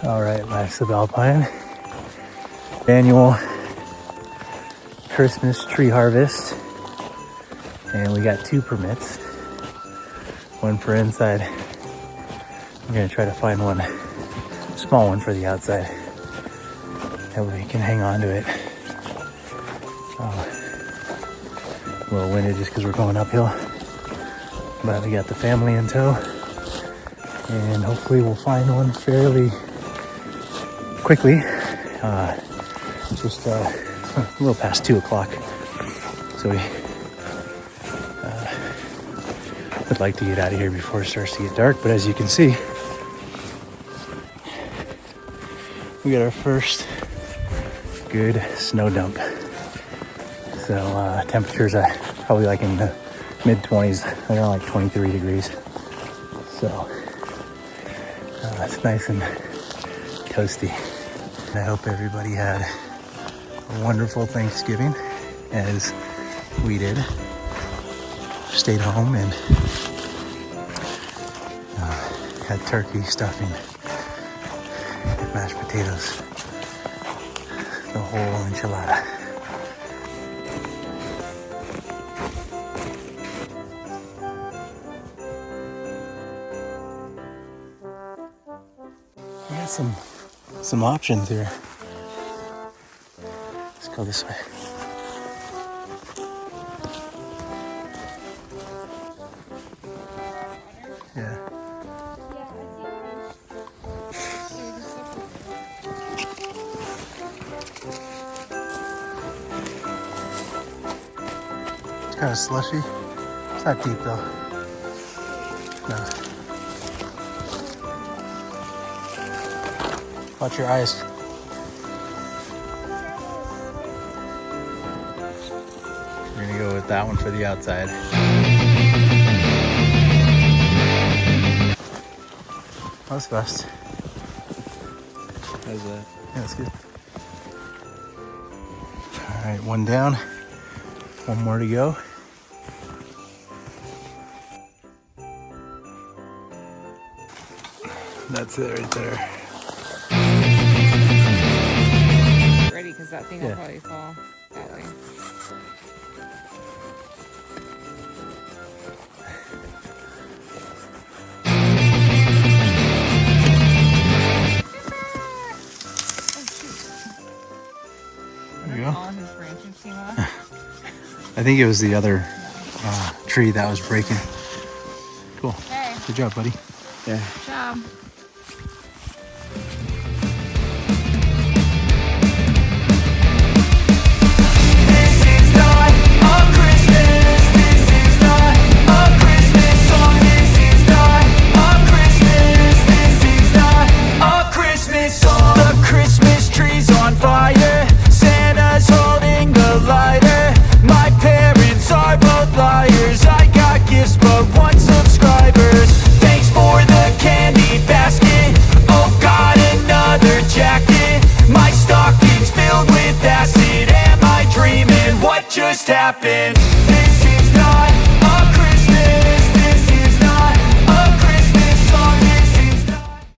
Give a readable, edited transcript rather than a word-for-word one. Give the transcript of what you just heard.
All right, my Subalpine. Annual Christmas tree harvest. And we got 2 permits. One for inside. I'm gonna try to find one small one for the outside. That way we can hang on to it. A little winded just because we're going uphill. But we got the family in tow. And hopefully we'll find one fairly quickly. Just a little past 2 o'clock. So we would like to get out of here before it starts to get dark. But as you can see, we got our first good snow dump. So temperatures are probably like in the mid-20s. They're like 23 degrees. So it's nice and toasty. I hope everybody had a wonderful Thanksgiving as we did. Stayed home and had turkey, stuffing, mashed potatoes, the whole enchilada. We got some options here. Let's go this way. Yeah. It's kind of slushy. It's not deep though. No. Watch your eyes. We're gonna go with that one for the outside. That's fast. How's that? Yeah, that's good. All right, one down. One more to go. That's it right there. Ready, because that thing will probably fall that way. There you go. All his branches came off. I think it was the other tree that was breaking. Cool. Okay. Good job, buddy. Yeah. Good job.